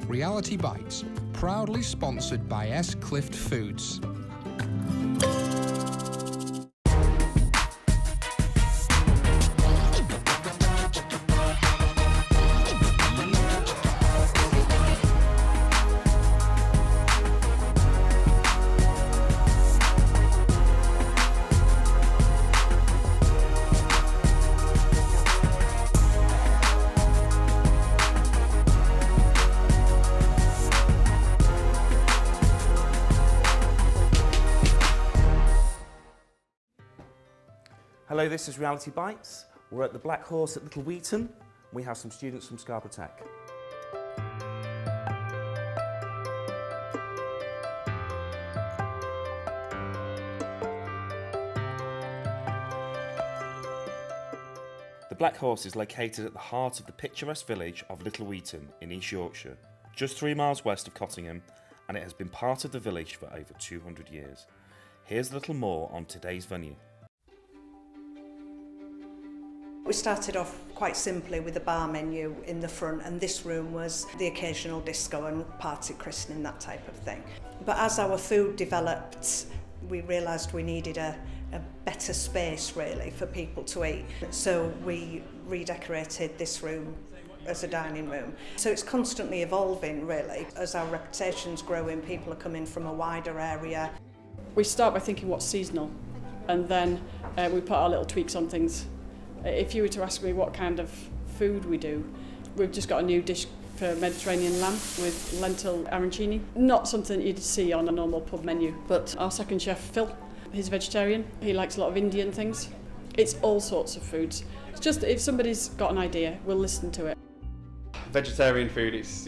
Reality Bites, proudly sponsored by S. Clift Foods. Hello, this is Reality Bites. We're at the Black Horse at Little Weighton. We have some students from Scarborough Tech. The Black Horse is located at the heart of the picturesque village of Little Weighton in East Yorkshire, just 3 miles west of Cottingham, and it has been part of the village for over 200 years. Here's a little more on today's venue. We started off quite simply with a bar menu in the front, and this room was the occasional disco and party christening, that type of thing. But as our food developed, we realised we needed a better space really for people to eat. So we redecorated this room as a dining room. So it's constantly evolving really. As our reputation's growing, people are coming from a wider area. We start by thinking what's seasonal, and then we put our little tweaks on things. If you were to ask me what kind of food we do, we've just got a new dish for Mediterranean lamb with lentil arancini. Not something you'd see on a normal pub menu, but our second chef, Phil, he's vegetarian. He likes a lot of Indian things. It's all sorts of foods. It's just if somebody's got an idea, we'll listen to it. Vegetarian food, it's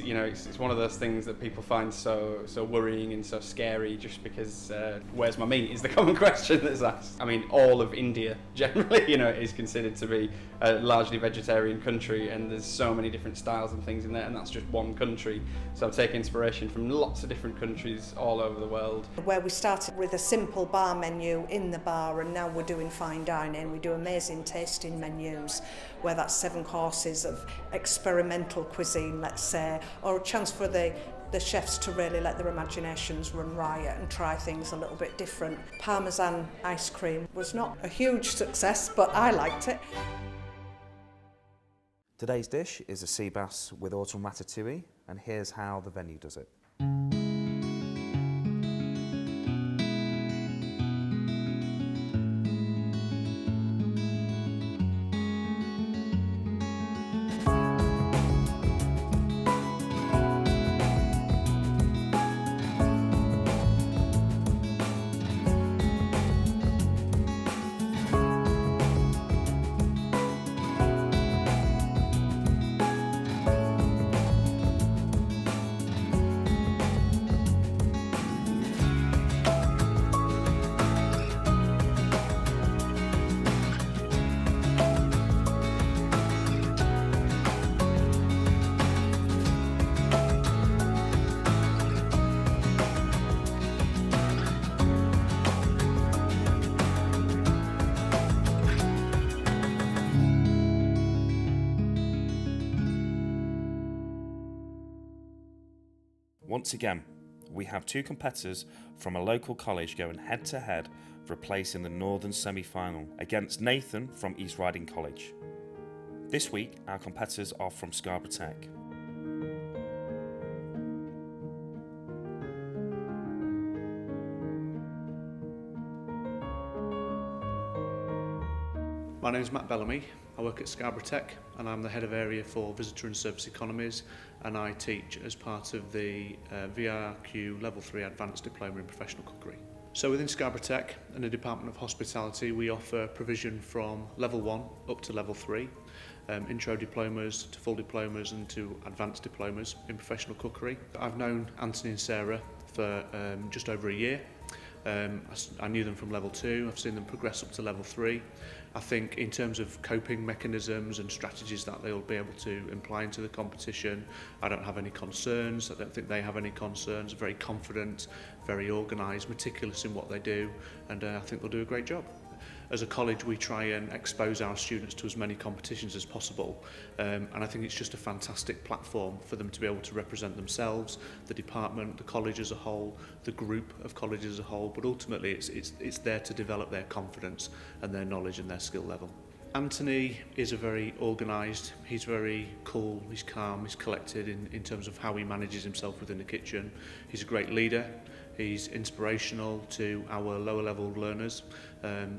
one of those things that people find so worrying and so scary, just because where's my meat is the common question that's asked. I mean, all of India generally, is considered to be a largely vegetarian country, and there's so many different styles and things in there, and that's just one country. So I take inspiration from lots of different countries all over the world. Where we started with a simple bar menu in the bar, and now we're doing fine dining. We do amazing tasting menus, where that's 7 courses of experimental cuisine, let's say, or a chance for the chefs to really let their imaginations run riot and try things a little bit different. Parmesan ice cream was not a huge success, but I liked it. Today's dish is a sea bass with autumn ratatouille, and here's how the venue does it. Once again, we have 2 competitors from a local college going head to head for a place in the Northern semi-final against Nathan from East Riding College. This week, our competitors are from Scarborough Tech. My name is Matt Bellamy. I work at Scarborough Tech, and I'm the head of area for Visitor and Service Economies, and I teach as part of the VRQ Level 3 Advanced Diploma in Professional Cookery. So within Scarborough Tech and the Department of Hospitality, we offer provision from Level 1 up to Level 3, intro diplomas to full diplomas and to advanced diplomas in professional cookery. I've known Anthony and Sarah for just over a year. I knew them from level 2, I've seen them progress up to level 3. I think in terms of coping mechanisms and strategies that they'll be able to imply into the competition, I don't have any concerns. I don't think they have any concerns. Very confident, very organised, meticulous in what they do, and I think they'll do a great job. As a college, we try and expose our students to as many competitions as possible, and I think it's just a fantastic platform for them to be able to represent themselves, the department, the college as a whole, the group of colleges as a whole, but ultimately it's there to develop their confidence and their knowledge and their skill level. Anthony is a very organised, he's very cool, he's calm, he's collected in terms of how he manages himself within the kitchen. He's a great leader, he's inspirational to our lower level learners,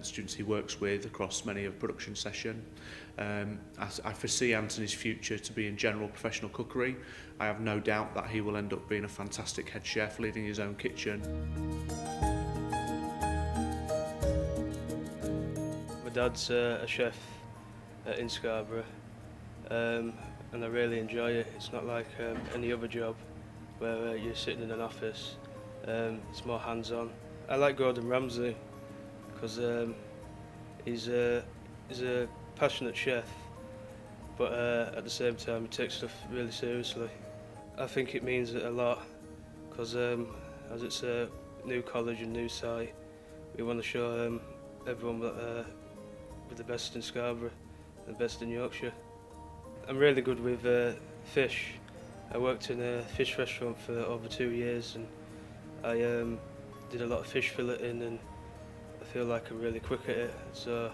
students he works with across many of production session. I foresee Anthony's future to be in general professional cookery. I have no doubt that he will end up being a fantastic head chef, leading his own kitchen. My dad's a chef in Scarborough, and I really enjoy it. It's not like any other job where you're sitting in an office. It's more hands-on. I like Gordon Ramsay because he's a passionate chef, but at the same time he takes stuff really seriously. I think it means a lot because as it's a new college and new site, we want to show everyone that we're the best in Scarborough and the best in Yorkshire. I'm really good with fish. I worked in a fish restaurant for over 2 years, and I did a lot of fish filleting, and I feel like I'm really quick at it. So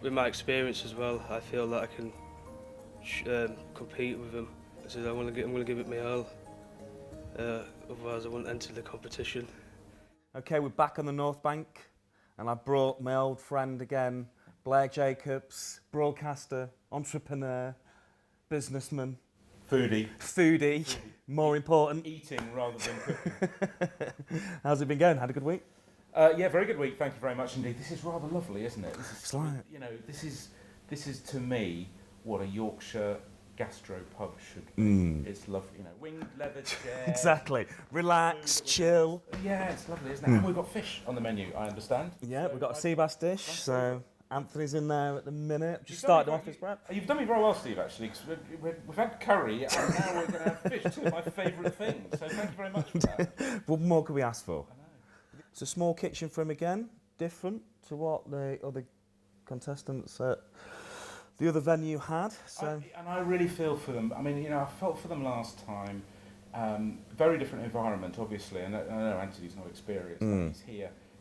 with my experience as well, I feel that I can compete with them. So I'm going to give it my all. Otherwise, I won't enter the competition. Okay, we're back on the North Bank, and I brought my old friend again, Blair Jacobs, broadcaster, entrepreneur, businessman. Foodie. More important. Eating rather than cooking. How's it been going? Had a good week? Yeah, very good week. Thank you very much indeed. This is rather lovely, isn't it? It's like, you know, this is to me what a Yorkshire gastro pub should be. It's lovely, you know, winged leather chair. exactly. Relax, chill. Yeah, it's lovely, isn't it? And we've got fish on the menu, I understand. Yeah, we've got a sea bass dish, so Anthony's in there at the minute. Just You've done started me off his prep. You've done me very well, Steve, actually, because we've had curry and now we're going to have fish, two of my favourite things. So thank you very much for that. What more could we ask for? It's a small kitchen for him again, different to what the other contestants at the other venue had. So And I really feel for them. I mean, you know, I felt for them last time. Very different environment, obviously, and I know Anthony's not experienced.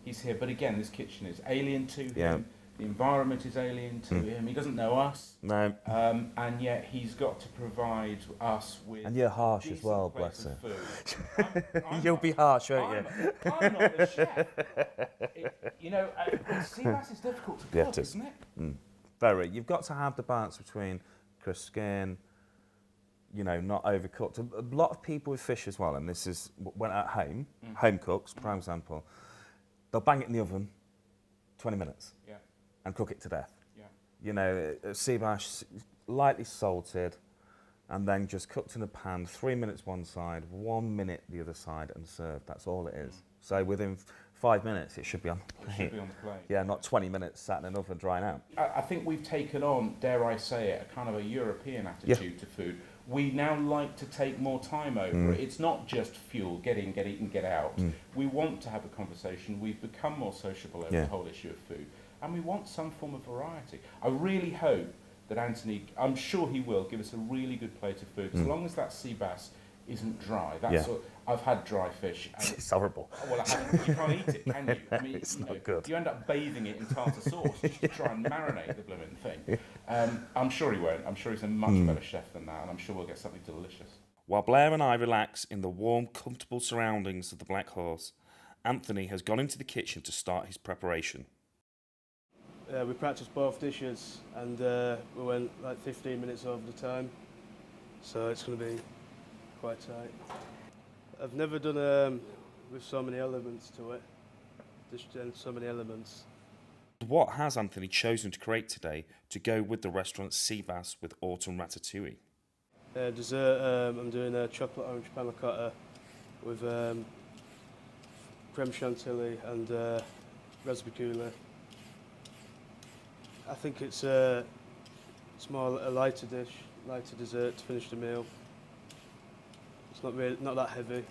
He's here, but again, this kitchen is alien to him. Yeah. The environment is alien to him. He doesn't know us. No. And yet he's got to provide us with. And you're harsh as decent well, plates bless of food. You'll be harsh, won't you? I'm not the chef. You know, sea bass is difficult to Yeah, cook, it is. isn't it? Very. You've got to have the balance between crisp skin, you know, not overcooked. A lot of people with fish as well, and this is when at home, home cooks, prime example, they'll bang it in the oven, 20 minutes. Yeah. And cook it to death. Yeah. You know, sea bass, lightly salted, and then just cooked in a pan, 3 minutes one side, 1 minute the other side, and served. That's all it is. So within 5 minutes, it should be on the plate. It should be on the plate. Yeah, not 20 minutes sat in an oven drying out. I think we've taken on, dare I say it, a kind of a European attitude to food. We now like to take more time over it. It's not just fuel, get in, get eaten, get out. We want to have a conversation. We've become more sociable over the whole issue of food. And we want some form of variety. I really hope that Anthony, I'm sure he will, give us a really good plate of food, as long as that sea bass isn't dry. That's I've had dry fish. And It's horrible. well, I haven't. You can't eat it, can you? I mean, It's you not good. You end up bathing it in tartar sauce just to try and marinate the blooming thing. I'm sure he won't. I'm sure he's a much better chef than that, and I'm sure we'll get something delicious. While Blair and I relax in the warm, comfortable surroundings of the Black Horse, Anthony has gone into the kitchen to start his preparation. We practiced both dishes, and we went like 15 minutes over the time, so it's going to be quite tight. I've never done with so many elements to it, and so many elements. What has Anthony chosen to create today to go with the restaurant's sea bass with autumn ratatouille? Dessert, I'm doing a chocolate orange panna cotta with creme chantilly and raspberry coulis. I think it's more a lighter dish, lighter dessert to finish the meal. It's not that heavy.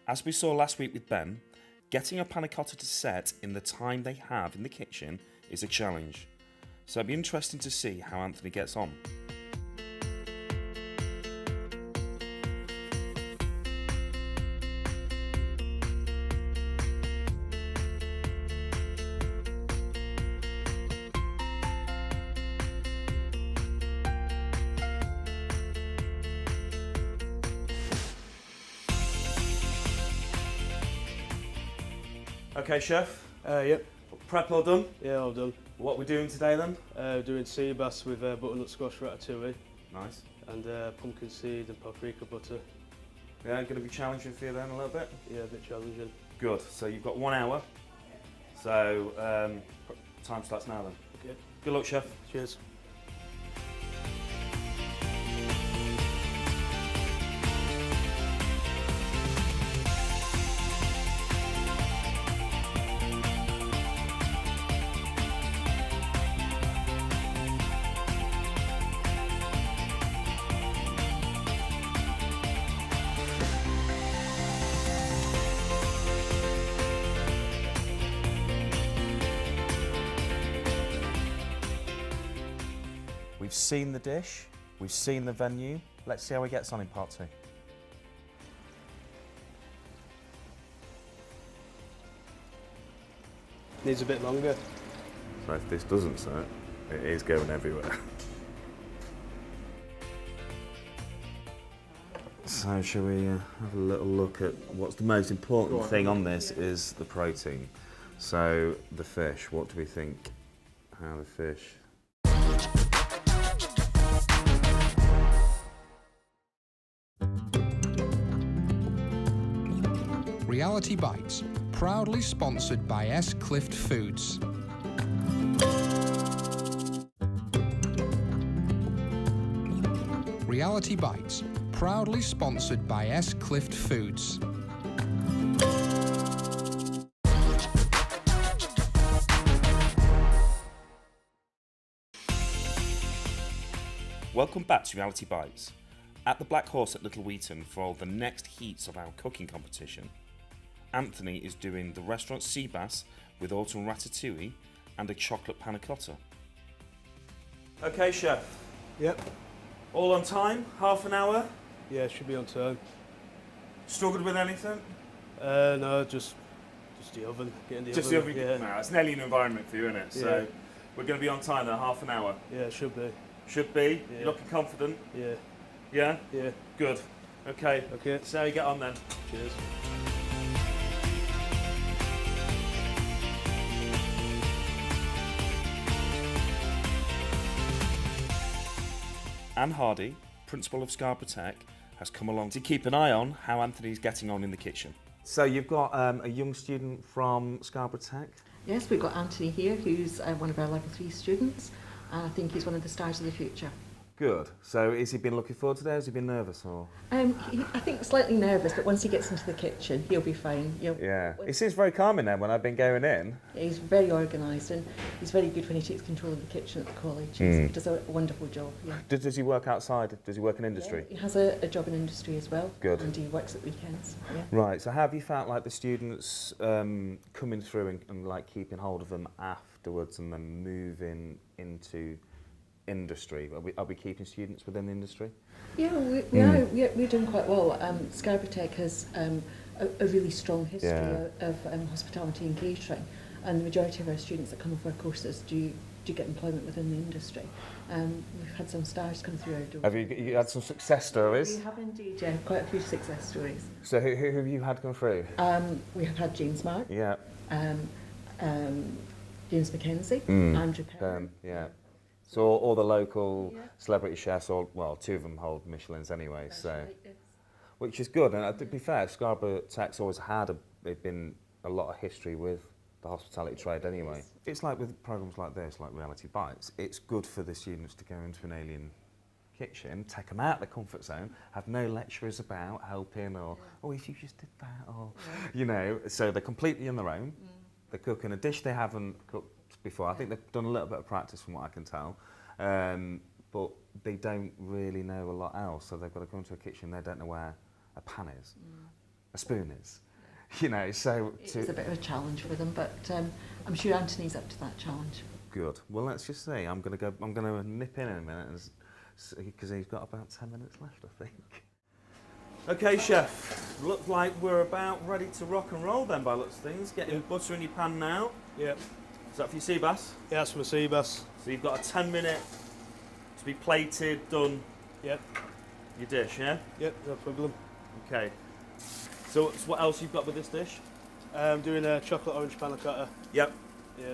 As we saw last week with Ben, Getting a panna cotta to set in the time they have in the kitchen is a challenge, so it'll be interesting to see how Anthony gets on. Okay, chef. Yep. Prep all done? Yeah, all done. What are we doing today then? Doing sea bass with butternut squash ratatouille Nice. and pumpkin seed and paprika butter. Yeah, going to be challenging for you then a little bit? Yeah, a bit challenging. Good. So you've got 1 hour. So time starts now then. Okay. Good luck, chef. Cheers. We've seen the dish, we've seen the venue. Let's see how he gets on in part 2. Needs a bit longer. So if this doesn't set, it is going everywhere. So shall we have a little look at what's the most important thing on this is the protein. So the fish, what do we think? How the fish? Reality Bites, proudly sponsored by S. Clift Foods. Reality Bites, proudly sponsored by S. Clift Foods. Welcome back to Reality Bites. At the Black Horse at Little Weighton for the next heats of our cooking competition, Anthony is doing the restaurant sea bass with autumn ratatouille and a chocolate panna cotta. Okay, chef. Yep. All on time? Half an hour? Yeah, should be on time. Struggled with anything? No, just the oven. Getting the Just oven. the Yeah. No, it's nearly an environment for you, isn't it? So Yeah. we're going to be on time in half an hour. Yeah, it should be. Should be. Yeah. You're looking confident? Yeah. Yeah? Yeah. Good. Okay. Okay. So how you get on then? Cheers. Anne Hardy, principal of Scarborough Tech, has come along to keep an eye on how Anthony's getting on in the kitchen. So you've got a young student from Scarborough Tech? Yes, we've got Anthony here, who's one of our level 3 students, and I think he's one of the stars of the future. Good. So has he been looking forward to that? Has he been nervous or? I think slightly nervous, but once he gets into the kitchen, he'll be fine. Yeah. He seems very calm in there when I've been going in. He's very organised, and he's very good when he takes control of the kitchen at the college. He does a wonderful job. Yeah. Does he work outside? Does he work in industry? He has a job in industry as well. Good. And he works at weekends. Yeah. Right. So have you felt like the students coming through and like keeping hold of them afterwards and then moving into industry? Are we keeping students within the industry? Yeah, we are. We're doing quite well. Scarborough Tech has a really strong history of hospitality and catering, and the majority of our students that come off our courses do get employment within the industry. We've had some stars come through our door. Have you had some success stories? We have indeed, yeah, quite a few success stories. So who have you had come through? We have had James Mark, Yeah. James Mackenzie, Andrew Perrin. Yeah. So all the local celebrity chefs, well, 2 of them hold Michelins anyway, That's so right, yes. which is good. And to be fair, Scarborough Tech's always had they've been a lot of history with the hospitality trade anyway. It's like with programs like this, like Reality Bites, it's good for the students to go into an alien kitchen, take them out of their comfort zone, have no lecturers about helping or, oh, if you just did that, or, you know, so they're completely on their own. They're cooking a dish they haven't cooked before. I think they've done a little bit of practice from what I can tell, but they don't really know a lot else, so they've got to go into a kitchen, they don't know where a pan is, a spoon is, you know, so... It's a bit of a challenge for them, but I'm sure Anthony's up to that challenge. Good. Well, let's just see. I'm going to nip in a minute, because he's got about 10 minutes left, I think. Okay, chef. Look like we're about ready to rock and roll then, by looks of things. Getting butter in your pan now. Yep. Is that for your sea bass? Yeah, that's from a sea bass. So you've got a 10-minute to be plated, done. Yep. Your dish, yeah? Yep, no problem. Okay. So what else you've got with this dish? I'm doing a chocolate orange panna cotta. Yep. Yeah.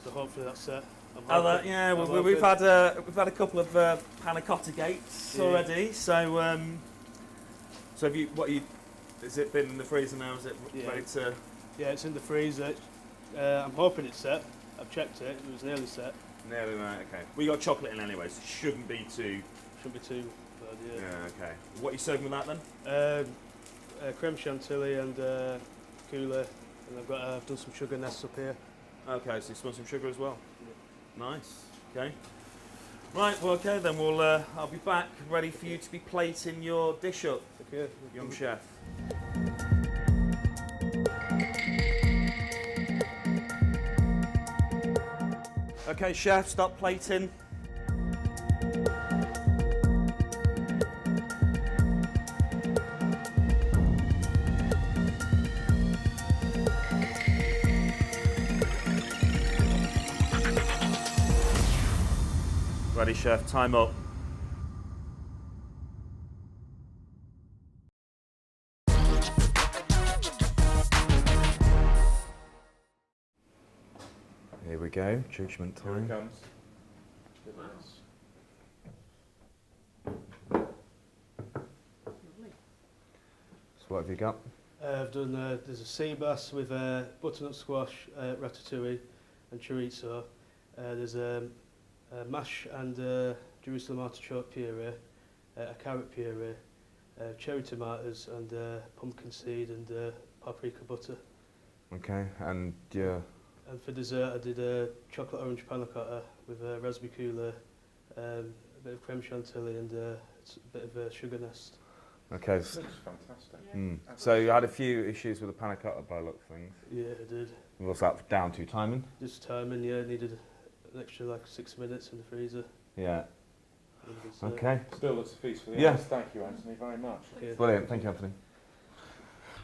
So hopefully that's set. Yeah, we've had a couple of panna cotta gates already. So so has it been in the freezer now? Is it ready to? Yeah, it's in the freezer. I'm hoping it's set. I've checked it. It was nearly set. Nearly right. Okay. We got chocolate in anyway, so it shouldn't be too bad. Yeah. Okay. What are you serving with that then? Creme chantilly and cooler, and I've done some sugar nests up here. Okay, so you smell some sugar as well. Yeah. Nice. Okay. Right. Well, okay then. I'll be back ready for you to be plating your dish up. Okay. Young chef. Okay, chef. Stop plating. Ready, chef. Time up. Here we go. Judgment time. Here it comes. So what have you got? I've done. There's a sea bass with butternut squash, ratatouille, and chorizo. There's mash and Jerusalem artichoke puree, a carrot puree, cherry tomatoes, and pumpkin seed and paprika butter. Okay, and yeah. And for dessert, I did a chocolate orange panna cotta with a raspberry cooler, a bit of creme chantilly, and a bit of a sugar nest. Okay. Looks fantastic. Mm. So you had a few issues with the panna cotta by the look of things. Yeah, I did. What's that down to? Timing? Just timing, yeah. Needed an extra like 6 minutes in the freezer. Yeah. Okay. Still looks a feast for the Yeah. eyes. Thank you, Anthony, very much. Okay. Brilliant. Thank you, Anthony.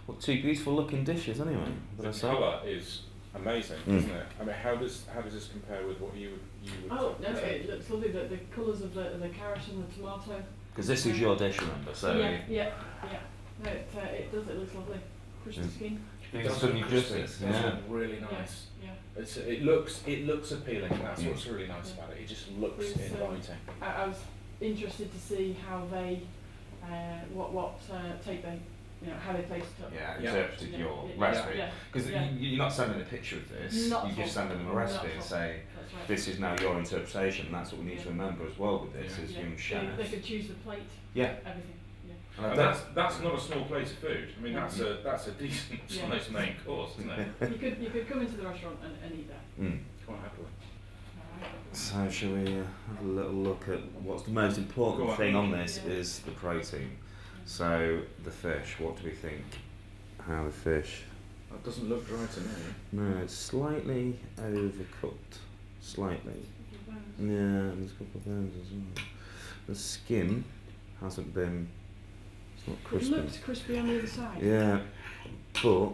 Well, two beautiful looking dishes anyway. The colour is amazing, isn't it? I mean, how does this compare with what you would? Oh no, it looks lovely. The colours of the carrot and the tomato. Because this is your dish, remember? So Yeah. No, it does. It looks lovely. Crispy skin. It does Suddenly look crispy. crispy, It does yeah. look really nice. Yeah. It looks appealing, and that's what's really nice about it. It just looks It's, inviting. I was interested to see how they, what take they, how they placed it up. yeah, Yeah. interpreted Yeah. your Yeah. recipe. Yeah. Because Yeah. you're not sending a picture of this. Not you at just all. send them a Not recipe at and all. say, That's right. this is now your interpretation. And that's what we need to remember as well with this as young They chefs. could choose the plate. Yeah. Everything. Yeah. And And that's not a small plate of food. I mean, that's a decent Yeah. sized main course, isn't it? You could come into the restaurant and eat that. Quite happily. So shall we have a little look at what's the most important Go on. thing on this is the protein. So the fish, what do we think? How the fish? That doesn't look dry to me. No, it's slightly overcooked. Slightly. Yeah, and there's a couple of bones as well. The skin hasn't been, it's not It crispy. looks crispy on the other side. Yeah, but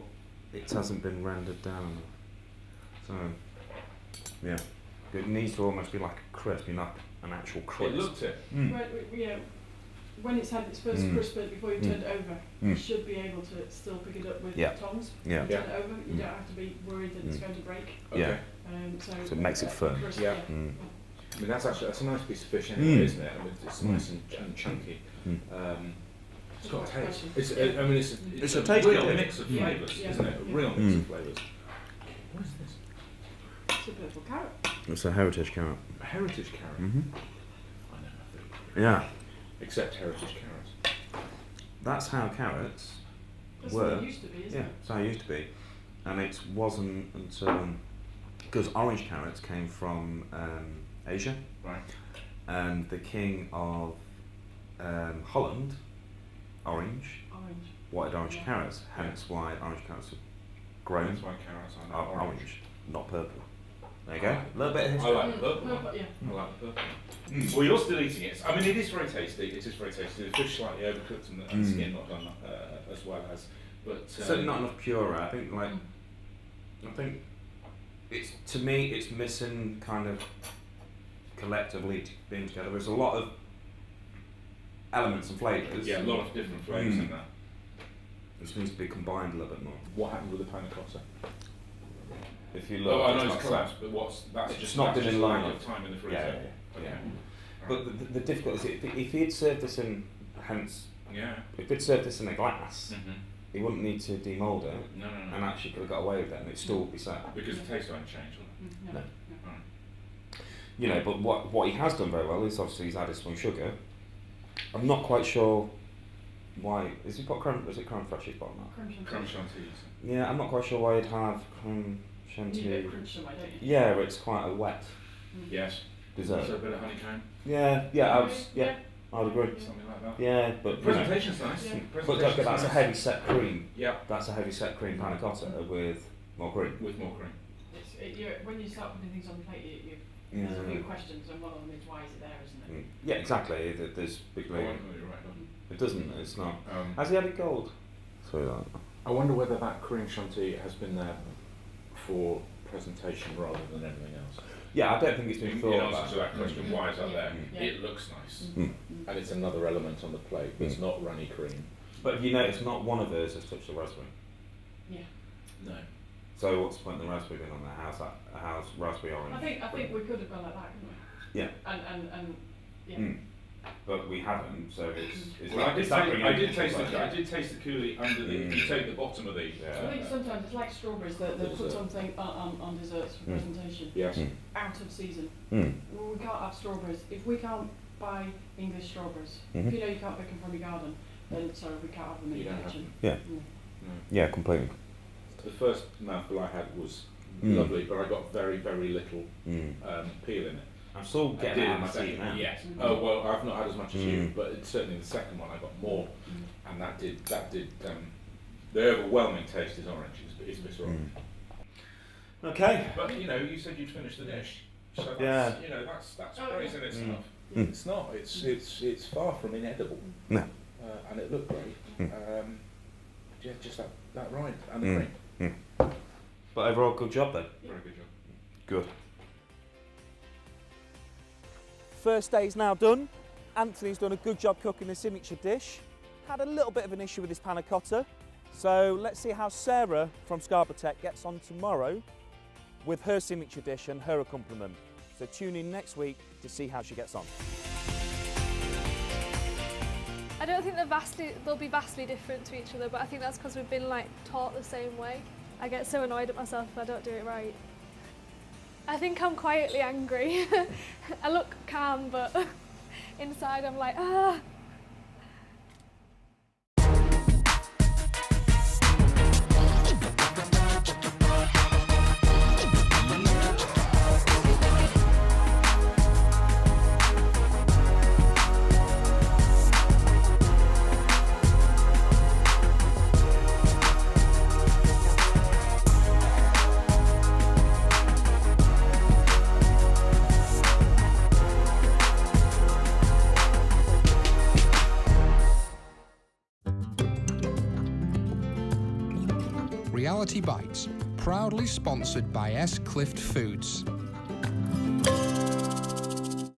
it hasn't been rendered down enough. So, yeah. It needs to almost be like a crisp, not an actual crisp. It looked it. When it's had its first crisp before you turn it over, you Mm. should be able to still pick it up with Yeah. tongs. Yeah. Turn it over. You don't have to be worried that it's going to break. Yeah. So it makes it firm. crisp, Yeah. Mm. I mean, that's a nice piece of fish anyway, isn't it? I mean, it's Mm. nice and chunky. Mm. It's got a taste. Yeah. It's a a taste real good. mix of Yeah. flavours, Yeah. isn't it? A real mix Mm. of flavours. What is this? It's a purple carrot. It's a heritage carrot. A heritage carrot. Mm-hmm. I know nothing. Yeah. Except heritage carrots. That's how carrots That's were. what it used to be, isn't Yeah, it? that's how it used to be. And it wasn't until, because orange carrots came from Asia, Right. and the king of Holland orange. Orange. Whited orange carrots, hence why orange carrots are grown That's why carrots are not orange, not purple. There you go. A little bit of I history. like the purple one. Yeah. I like the purple one. Well, you're still eating it. I mean, it is very tasty. It is very tasty. The fish slightly overcooked and the skin not done as well as. But certainly not enough puree. I think it's, to me, it's missing kind of collectively being together. There's a lot of elements and flavours. yeah, a lot of different flavours in that. This needs to be combined a little bit more. What happened with the panna cotta? If you look, Oh, I know it's it's not collapsed, but that's it's just not that's been just in line lack of- of time in the freezer. yeah. Okay. But the difficulty is if he'd served this in, hence, Yeah. if he'd served this in a glass, Mm-hmm. he wouldn't need to demould it, No. and actually could have got away with it, and it'd still be set. Because the taste won't change, will it? No. No. Right. You know, but what he has done very well is obviously he's added some sugar. I'm not quite sure why. Is he put creme? Is it creme fraiche bottom up? Creme chantilly. Yeah, I'm not quite sure why he'd have creme You need a bit chantilly. of crunch somewhere, don't you? Yeah, it's quite a wet Yes. dessert. So a bit of honeycomb, Yeah, I'd agree. something like that. Yeah, but you know, Presentation's nice. Yeah. but that's a nice. heavy set cream. Yeah, That's a heavy set cream panna cotta with more cream. with more cream. When you start putting things on the plate, there's a few Yeah. questions, and one of them is why is it there, isn't it? Yeah, exactly. There's big Oh, layer. you're right. It doesn't. It's not. Um, Has he added gold? Sorry, that. I wonder whether that creme chantilly has been there for presentation rather than anything else. Yeah, I don't think it's been In thought answer about. to that question, why is that there? Yeah. It looks nice, Mm. and it's another element on the plate. It's not runny cream. But have you noticed not one of those has touched the raspberry? Yeah. No. So what's the point of the raspberry being on there? How's raspberry orange? I think we could have gone like that, couldn't we? Yeah. And yeah. Mm. But we haven't, so it's Well, I did taste like that? the coulis under the. If you take the bottom of the. Yeah. I think sometimes it's like strawberries that they put something on desserts for presentation Yes. out of season. Mm. Well, we can't have strawberries if we can't buy English strawberries. Mhm. If you know you can't pick them from your garden, then sorry, we can't have them in You the don't have kitchen. Yeah. No. Yeah, completely. The first mouthful I had was Mm. lovely, but I got very, very little Mm. peel in it. I'm still I getting did it out in of my the second teeth one, now. yes. Mm. Oh well, I've not had as much as you, Mm. but certainly the second one I got more, and that did. The overwhelming taste is orange. It's bitter orange. Okay. But you know, you said you'd finished the dish, so that's, Yeah. you know, that's Oh, praise in itself. Mm. It's not. It's far from inedible. No. And it looked great. Mm. Yeah, just that right, and the Mm. cream. But overall, good job then. Very good job. Good. First day's now done. Anthony's done a good job cooking the signature dish. Had a little bit of an issue with his panna cotta. So let's see how Sarah from Scarborough Tech gets on tomorrow with her signature dish and her accompaniment. So tune in next week to see how she gets on. I don't think they'll be vastly different to each other, but I think that's because we've been taught the same way. I get so annoyed at myself if I don't do it right. I think I'm quietly angry. I look calm, but inside I'm like, ah. Reality Bites, proudly sponsored by S. Clift Foods.